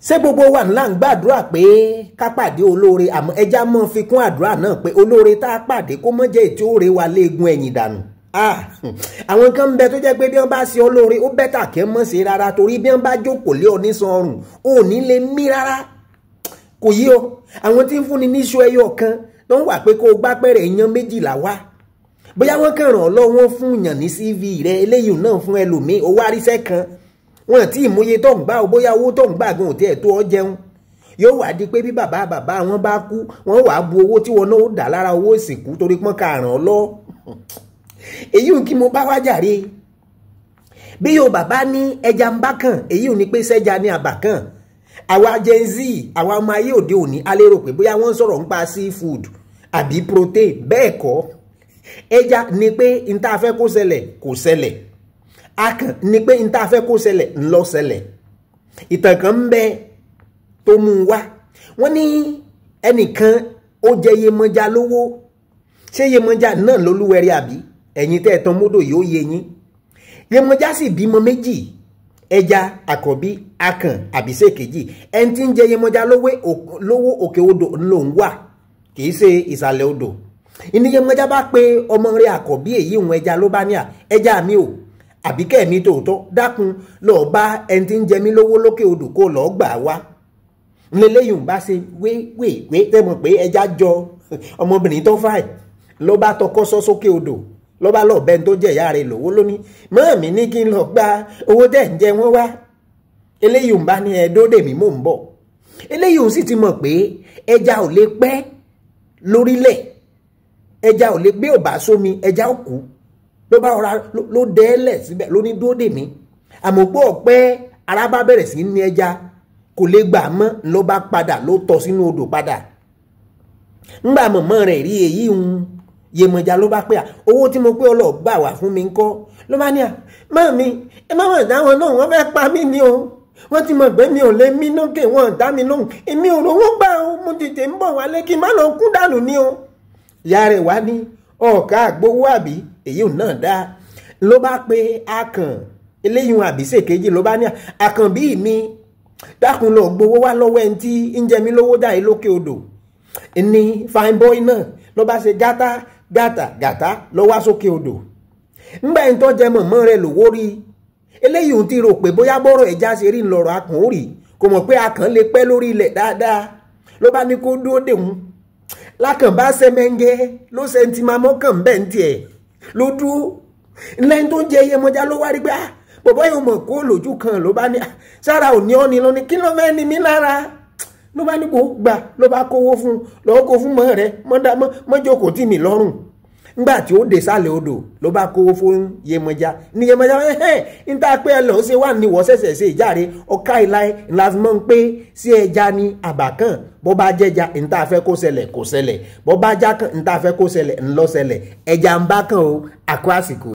ṣé gbogbo wa ńlá ń gbàdúrà pé ká pàdé olóore àmọ́ ẹja mọ́ fi kún àdúrà náà pé olóore tá a pàdé kó mọ́ jẹ́ ètò òre wa léegun ẹ̀yìn dànù. Àwọn kan ń bẹ tó jẹ́ pé bí wọ́n bá ṣe olóore ó bẹ́tà kẹ́ mọ́ ṣe rárá torí bí wọ́n bá jókòó lé ọ nísan ọrùn ò ní lè mí rárá. Kò yí o àwọn tí ń fúnni níṣu ẹyọ kan tó ń wà pé kó o gbá pẹ̀rẹ̀ èèyàn 12 wá bóyá wọ́n kàn ràn ọ́ lọ́wọ́ fún yàn ní CV rẹ eléyìí náà fún ẹlòmíì ó wá ríṣẹ́ kan wọn tí ìmúye tó ń gbà ó bóyá owó tó ń gbà gan òtí ẹ̀ tó ọ jẹun yóò wá di pé bí bàbá wọn bá kú wọn wàá bu owó tí wọn náà ó dà lára owó ìsìnkú torí pọ́n ká ràn ọ́ lọ. Èyí ò kí mo bá wá jàre bí yóò bàbá ní ẹja ń bá kàn èyí ò ní pé sẹ́ja ní àbà kàn àwa Gen Z àwa ọmọ ayé òde òní a lè rò pé bóyá wọ́n ń sọ̀rọ̀ nípa seafood àbí protein bẹ́ẹ̀ kọ́ ẹja ni pé n tá a fẹ́ kó ṣẹlẹ̀ kò ṣẹlẹ̀ akàn ni pé n tá a fẹ́ kó ṣẹlẹ̀ ń lọ ṣẹlẹ̀. Ìtàn kan ń bẹ tó mú un wá wọ́n ní ẹnìkan ó jẹ Yemọja lówó ṣé Yemọja náà lólúwẹ̀rí àbí ẹ̀yin tẹ́ ẹ̀ tán mọ́dọ̀ yóò yé yín. Yemọja sì bímọ méjì ẹja àkọ́bí akàn àbíṣe kejì ẹni tí ń jẹ Yemọja lówó òkè odò lòún wà kì í ṣe ìsàlẹ̀ odò. Ìní Yemọja bá pe ọmọ rẹ̀ àkọ́bí èyí òun ẹja ló bá ní ẹja mi ò àbíkẹ́ mi tòótọ́ dákun lọ́ọ́ bá ẹni tí ń jẹ mí lówó lókè odò kó lọ́ọ́ gbà wá. Ńlẹ́lẹ́yìn bá ṣe wé tẹ́mọ̀ pé ẹja jọ ọmọbìnrin tó fàì ló bá tọkọ́ sọ́ sókè odò ló bá lọ́ọ́ bẹ́ni tó jẹ́ ìyá rẹ̀ lówó lóní mọ́ọ̀mí ní kí n lọ gba owó tẹ̀ ń jẹ wọ́n wá. Eléyìí bá ní ẹ̀ẹ́dódè mi mò ń bọ̀. Eléyìí sì ti mọ̀ pé ẹja ò lè pẹ́ lórílẹ̀ ẹja ò lè gbé ọ̀bà sómi ẹja ò kú ló bá ọ̀rá ló dẹ́ẹ̀lẹ̀ síbẹ̀ ló ní dóde mi àmọ́ pé ọ̀pẹ́ ara bá bẹ̀rẹ̀ sí ní ẹja kò lè gbà mọ́ ló bá padà ló tọ́ sínú odò padà. Ńgbà mọ̀mọ́ rẹ̀ rí èyí ń Yemọja ló bá pé owó tí mo pé ọlọ́ gbà wá fún mi ńkọ́ ló bá ní mọ́ mi ẹ má wọ̀n dáwọn náà wọ́n fẹ́ pa mí ni o wọ́n ti mọ̀ pé mi ò lè mí lókè wọ́n dá mi lóhùn èmi ò rówó gbà o mo tètè ń bọ̀ wálé kí n má lọ kú dànù ni o. Ìyá rẹ̀ wá ní ọ̀ọ́ká àgbowó àbí èyí náà dá ló bá pe akàn eléyìí àbíṣe kejì ló bá ní àkànbí mi dákun lọ gbowó wá lọ́wọ́ ẹni tí ń jẹ mí lówó dáì lókè odò. Ní fine boy náà ló bá ṣe gàtà lọ wá sókè odò. Ńgbà ẹni tó jẹ mọ̀mọ́ rẹ̀ lówó rí eléyìí ti rò pé bóyá bọ́rọ̀ ẹja ṣe rí ńlọrọ̀ akàn ó rí kò mọ̀ pé akàn lè pẹ́ lórí ilẹ̀ dáadáa ló bá ní kó dúró dèhun lákàn bá sẹ́mẹ́ngẹ́ ló ṣe ti máa mọ́kàn bẹ́ẹ̀ ń tiẹ̀ ló dúró lẹ́yìn tó ń jẹ Yemọja ló wá rí pé bọ̀bọ́ yóò mọ̀ kó lójú kan ló bá ní sára ò ní ọ́ ni lọ́ni kí ló fẹ́ ni mí lára ló bá ní kó gbà ló bá kówó fún lọ́wọ́ kó fún mọ́ rẹ mọ́jókòó tì mí lọ́rùn. Ńgbà tí ó dé sálẹ̀ odò ló bá kówó fún Yemọja ní Yemọja ń ta pé ẹ lọ ṣe wà ní wọ́sẹ̀sẹ̀ ṣe ìjáre ọ̀ká ìláì ńláfi mọ́ ń pé sí ẹja ní àbàkàn bó bá jẹja ń ta fẹ́ kó ṣẹlẹ̀ kó ṣẹlẹ̀ bó bá já kan ń ta fẹ́ kó ṣẹlẹ̀ ńlọ ṣẹlẹ̀ ẹja ń bá kàn ó àkó àsìkò.